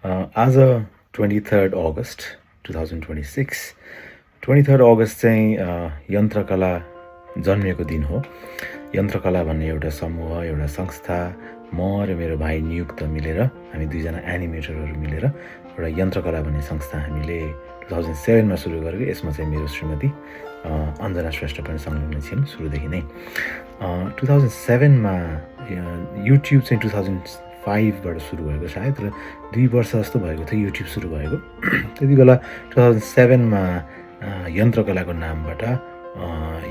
आज 23 अगस्त 2026 23 अगस्त चाहिँ यन्त्रकला जन्मिएको दिन हो। यन्त्रकला भन्ने एउटा समूह, एउटा संस्था, म र मेरो भाइ नियुक्त मिलेर, हामी दुईजना एनिमेटरहरू मिलेर एउटा यन्त्रकला भन्ने संस्था हामीले 2007 मा सुरु गरेको। यसमा चाहिँ मेरो श्रीमती अञ्जना श्रेष्ठ पनि संलग्न छिन् सुरुदेखि नै। 2007 मा युट्युब चाहिँ 2005 बाट सुरु भएको सायद, र 2 वर्ष जस्तो भएको थियो युट्युब सुरु भएको। त्यति बेला 2007 मा यन्त्रकलाको नामबाट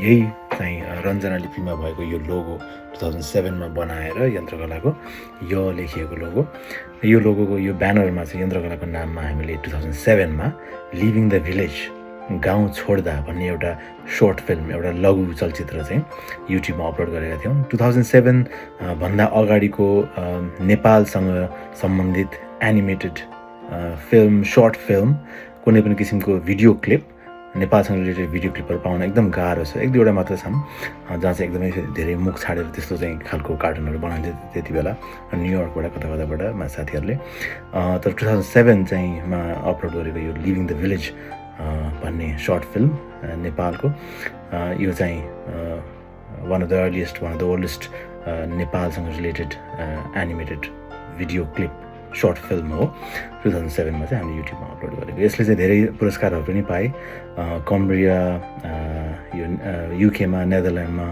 यही चाहिँ रञ्जना लिपिमा भएको यो लोगो 2007 मा बनाएर यन्त्रकलाको यो लेखिएको लोगो, यो लोगोको यो ब्यानरमा चाहिँ यन्त्रकलाको नाममा हामीले 2007 मा लिभिङ द भिलेज, गाउँ छोड्दा भन्ने एउटा सर्ट फिल्म, एउटा लघु चलचित्र चाहिँ युट्युबमा अपलोड गरेका थियौँ। 2007 भन्दा अगाडिको नेपालसँग सम्बन्धित एनिमेटेड फिल्म, सर्ट फिल्म, कुनै पनि किसिमको भिडियो क्लिप, नेपालसँग रिलेटेड भिडियो क्लिपहरू पाउन एकदम गाह्रो छ। 1-2 मात्र छन् जहाँ चाहिँ एकदमै धेरै मुख छाडेर त्यस्तो चाहिँ खालको कार्टुनहरू बनाइन्थ्यो त्यति बेला न्युयोर्कबाट कताबाट साथीहरूले। तर 2007 चाहिँ मा अपलोड गरेको यो लिभिङ द भिलेज भन्ने सर्ट फिल्म नेपालको, यो चाहिँ one of the earliest, one of the oldest नेपालसँग related animated video clip short film हो। 2007 मा चाहिँ हामीले युट्युबमा अपलोड गरेको। यसले चाहिँ धेरै पुरस्कारहरू पनि पाए। कम्ब्रिया, यो युकेमा, नेदरल्यान्डमा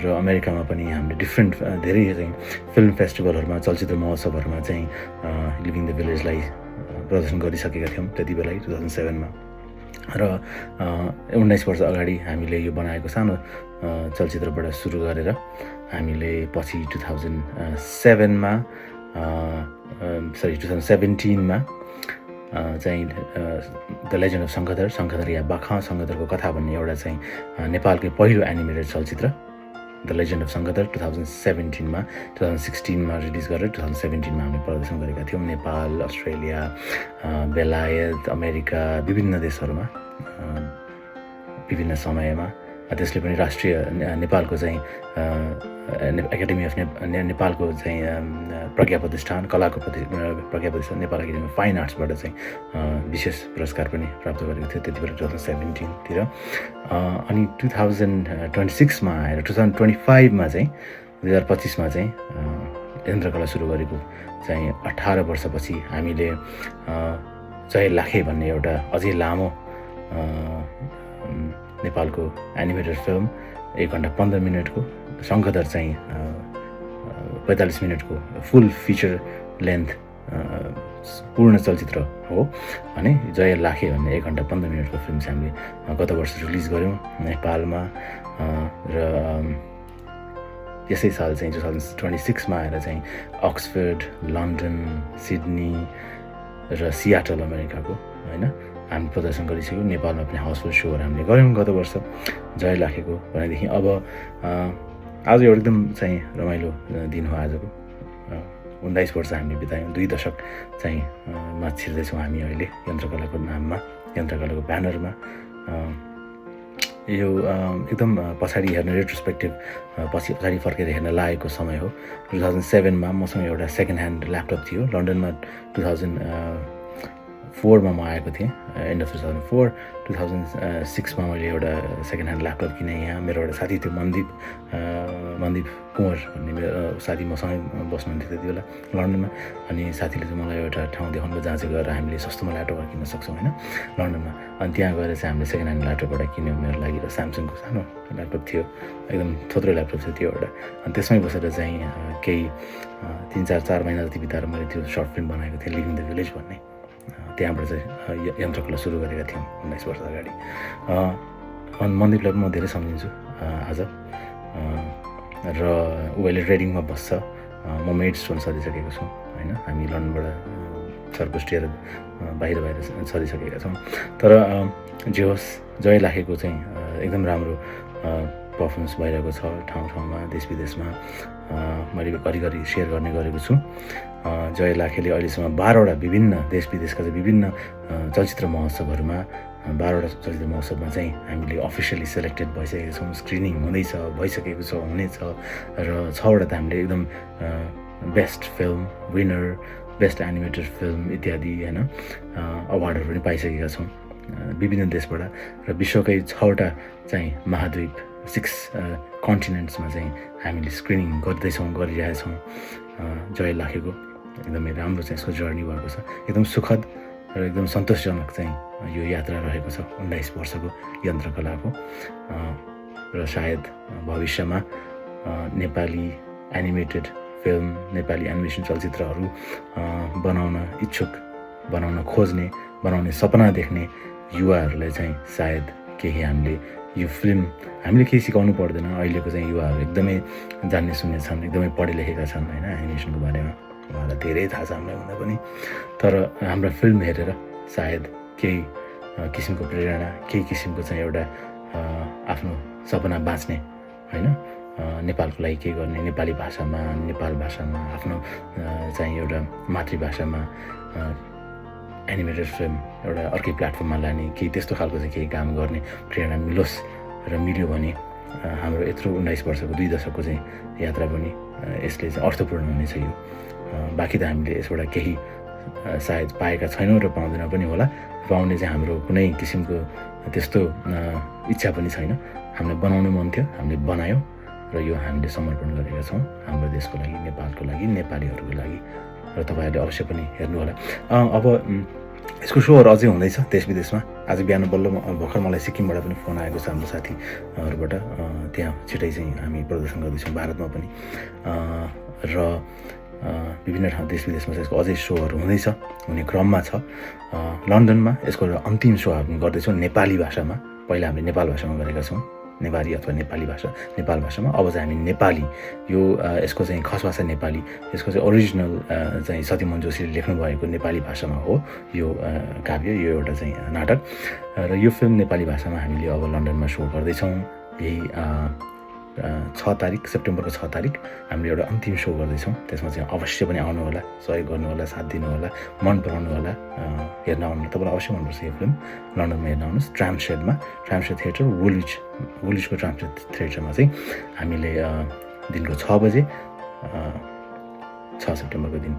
र अमेरिकामा पनि हामीले डिफ्रेन्ट धेरै चाहिँ फिल्म फेस्टिभलहरूमा, चलचित्र महोत्सवहरूमा चाहिँ लिभिङ द भिलेजलाई प्रदर्शन गरिसकेका थियौँ त्यति बेलै 2007 मा। र 19 वर्ष अगाडि हामीले यो बनाएको सानो चलचित्रबाट सुरु गरेर हामीले पछि 2017 मा चाहिँ द लेजेन्ड अफ शङ्खधर या बाखा शङ्खधरको कथा भन्ने एउटा चाहिँ नेपालकै पहिलो एनिमेटेड चलचित्र द लेजेन्ड अफ शङ्खधर 2017 मा 2016 मा रिलिज गरेर 2017 मा हामीले प्रदर्शन गरेका थियौँ। नेपाल, अस्ट्रेलिया, बेलायत, अमेरिका, विभिन्न देशहरूमा विभिन्न समयमा। त्यसले पनि राष्ट्रिय नेपालको चाहिँ एकाडेमी अफ नेपालको चाहिँ प्रज्ञा प्रतिष्ठान, कलाको प्रज्ञा प्रतिष्ठान, नेपाल एकाडेमी अफ फाइन आर्ट्सबाट चाहिँ विशेष पुरस्कार पनि प्राप्त गरेको थियो त्यति बेला 2017 तिर। अनि 2026 मा आएर 2025 मा चाहिँ 2025 मा चाहिँ यन्त्रकला सुरु गरेको चाहिँ 18 वर्षपछि हामीले जय लाखे भन्ने एउटा अझै लामो नेपालको एनिमेटेड फिल्म 1 घण्टा 15 मिनटको, शङ्खधर चाहिँ 45 मिनटको फुल फिचर लेन्थ पूर्ण चलचित्र हो भने जय लाखे भन्ने 1 घण्टा 15 मिनटको फिल्म चाहिँ हामीले गत वर्ष रिलिज गऱ्यौँ नेपालमा। र यसै साल चाहिँ 2026 मा आएर चाहिँ अक्सफोर्ड, लन्डन, सिडनी र सियाटल अमेरिकाको होइन हामी प्रदर्शन गरिसक्यौँ। नेपालमा पनि हाउसफुल सोहरू हामीले गऱ्यौँ गत वर्ष जय लाखेको भनेदेखि। अब आज एकदम चाहिँ रमाइलो दिन हो आजको। 19 वर्ष हामीले बितायौँ, 2 दशक चाहिँ मा छिर्दैछौँ हामी अहिले यन्त्रकलाको नाममा, यन्त्रकलाको ब्यानरमा। यो एकदम पछाडि हेर्न रेट्रोस्पेक्टिभ, पछाडि फर्केर हेर्न लागेको समय हो। 2007 मा मसँग एउटा सेकेन्ड ह्यान्ड ल्यापटप थियो। लन्डनमा 2004 मा म आएको थिएँ, एन्ड अफ 2004। 2006 मा मैले एउटा सेकेन्ड ह्यान्ड ल्यापटप किनेँ यहाँ। मेरो एउटा साथी थियो मन्दिप कुँवर भन्ने मेरो साथी मसँगै बस्नुहुन्थ्यो त्यति बेला लन्डनमा। अनि साथीले चाहिँ मलाई एउटा ठाउँ देखाउनु जहाँ चाहिँ गएर हामीले सस्तोमा ल्यापटपहरू किन्न सक्छौँ होइन लन्डनमा। अनि त्यहाँ गएर चाहिँ हामीले सेकेन्ड ह्यान्ड ल्यापटप एउटा किन्यौँ मेरो लागि। र स्यामसङको सानो ल्यापटप थियो, एकदम थोत्रो ल्यापटप थियो त्यो एउटा। अनि त्यसमै बसेर चाहिँ केही 3-4 महिना जति बिताएर मैले त्यो सर्ट फिल्म बनाएको थिएँ लिभिङ द भिलेज भन्ने। त्यहाँबाट चाहिँ यन्त्रकला सुरु गरेका थियौँ 19 वर्ष अगाडि। मन्दिपलाई पनि म धेरै सम्झिन्छु आज। र ऊ अहिले ट्रेडिङमा बस्छ, म मेड्स हुन सकिसकेको छु होइन। हामी लन्डनबाट सर्कुस्टिएर बाहिर सरिसकेका छौँ। तर जे होस्, जय लाखेको चाहिँ एकदम राम्रो पर्फर्मेन्स भइरहेको छ ठाउँ ठाउँमा, देश विदेशमा। मैले घरिघरि सेयर गर्ने गरेको छु। जय लाखेले अहिलेसम्म 12वटा विभिन्न देश विदेशका चाहिँ विभिन्न चलचित्र महोत्सवहरूमा 12वटा चलचित्र महोत्सवमा चाहिँ हामीले अफिसियली सेलेक्टेड भइसकेका छौँ। स्क्रिनिङ भइसकेको हुनेछ र 6वटा त हामीले एकदम best film winner, best animated film इत्यादि होइन अवार्डहरू पनि पाइसकेका छौँ विभिन्न देशबाट र विश्वकै 6वटा चाहिँ महाद्वीप 6 कन्टिनेन्ट्समा चाहिँ हामीले स्क्रिनिङ गरिरहेछौँ जय लाखेको एकदमै राम्रो चाहिँ यसको जर्नी भएको छ एकदम सुखद र एकदम सन्तोषजनक चाहिँ यो यात्रा रहेको छ 19 वर्षको यन्त्रकलाको र सायद भविष्यमा Nepali animated film Nepali animation चलचित्रहरू बनाउन इच्छुक बनाउन खोज्ने बनाउने सपना देख्ने युवाहरूलाई चाहिँ सायद केही हामीले यो फिल्म हामीले केही सिकाउनु पर्दैन अहिलेको चाहिँ युवाहरू एकदमै जान्ने सुन्ने छन् एकदमै पढे लेखेका छन् होइन एनिमेसनको बारेमा उहाँलाई धेरै थाहा छ हामीलाई भन्दा पनि तर हाम्रो फिल्म हेरेर सायद केही किसिमको प्रेरणा केही किसिमको चाहिँ एउटा आफ्नो सपना बाँच्ने होइन नेपालको लागि के गर्ने नेपाली भाषामा नेपाल भाषामा आफ्नो चाहिँ एउटा मातृभाषामा एनिमेटेड फिल्म एउटा अर्कै प्लेटफर्ममा लाने केही त्यस्तो खालको चाहिँ केही काम गर्ने प्रेरणा मिलोस् र मिल्यो भने हाम्रो यत्रो 19 वर्षको 2 दशकको चाहिँ यात्रा पनि यसले चाहिँ अर्थपूर्ण हुनेछ यो बाँकी त हामीले यसबाट केही सायद पाएका छैनौँ र पाउँदैन पनि होला पाउने चाहिँ हाम्रो कुनै किसिमको त्यस्तो इच्छा पनि छैन हामीलाई बनाउनु मन थियो हामीले बनायौँ र यो हामीले समर्पण गरेका छौँ हाम्रो देशको लागि नेपालको लागि नेपालीहरूको लागि र तपाईँहरूले अवश्य पनि हेर्नु होला अब यसको सोहरू अझै हुँदैछ देश विदेशमा आज बिहान बल्ल भर्खर मलाई सिक्किमबाट पनि फोन आएको छ हाम्रो साथीहरूबाट त्यहाँ छिटै चाहिँ हामी प्रदर्शन गर्दैछौँ भारतमा पनि र विभिन्न ठाउँ देश विदेशमा चाहिँ यसको अझै सोहरू हुने क्रममा छ लन्डनमा यसको अन्तिम सो हामी गर्दैछौँ नेपाली भाषामा पहिला हामीले नेपाल भाषामा गरेका छौँ नेवारी अथवा नेपाली भाषा नेपाल भाषामा अब चाहिँ हामी नेपाली यो यसको चाहिँ खस भाषा नेपाली यसको चाहिँ ओरिजिनल चाहिँ सतीमोहन जोशीले लेख्नुभएको नेपाली भाषामा हो यो काव्य यो एउटा चाहिँ नाटक र यो फिल्म नेपाली भाषामा हामीले अब लन्डनमा सो गर्दैछौँ यही 6 तारिक सेप्टेम्बरको 6 तारिक हामीले एउटा अन्तिम सो गर्दैछौँ त्यसमा चाहिँ अवश्य पनि आउनु होला सहयोग गर्नु होला साथ दिनु होला मन पराउनु होला हेर्न आउनु तपाईँलाई अवश्य मनपर्छ यो फिल्म लन्डनमा हेर्न आउनुहोस् ट्राम्पसेड थिएटर वुलिजको ट्राम्पसेड थिएटरमा चाहिँ हामीले दिनको 6 बजे 6 सेप्टेम्बरको दिन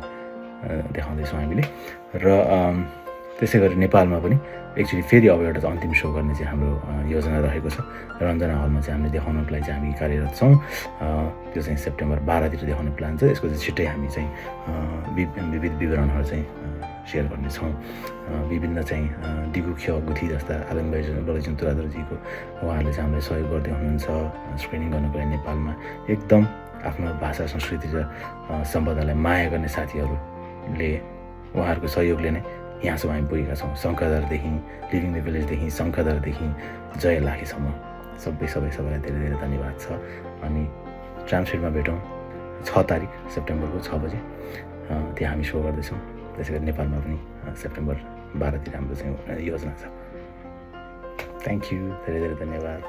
देखाउँदैछौँ हामीले र त्यसै गरी नेपालमा पनि एक्चुअली फेरि अब एउटा अन्तिम सो गर्ने चाहिँ हाम्रो योजना रहेको छ रञ्जना हलमा चाहिँ हामीले देखाउनको लागि चाहिँ हामी कार्यरत छौँ त्यो चाहिँ सेप्टेम्बर 12 तिर देखाउने प्लान छ यसको चाहिँ छिट्टै हामी चाहिँ विविध विवरणहरू चाहिँ सेयर गर्नेछौँ विभिन्न चाहिँ दिगु ख्य गुथी जस्ता आलम बलैजन तुरादरजीको उहाँहरूले चाहिँ हामीलाई सहयोग गर्दै हुनुहुन्छ स्क्रिनिङ गर्नको लागि नेपालमा एकदम आफ्नो भाषा संस्कृति र सम्पदालाई माया गर्ने साथीहरूले उहाँहरूको सहयोगले नै यहाँसम्म हामी पुगेका छौँ शङ्खदरदेखि लिभिङ द भिलेजदेखि शङ्खदरदेखि जय लाखेसम्म सबैलाई धेरै धेरै धन्यवाद छ अनि ट्राम्पसेडमा भेटौँ 6 तारिक सेप्टेम्बरको 6 बजे त्यहाँ हामी सो गर्दैछौँ त्यसै गरी नेपालमा पनि सेप्टेम्बर 12 तिर हाम्रो चाहिँ योजना छ थ्याङ्क यू धेरै धेरै धन्यवाद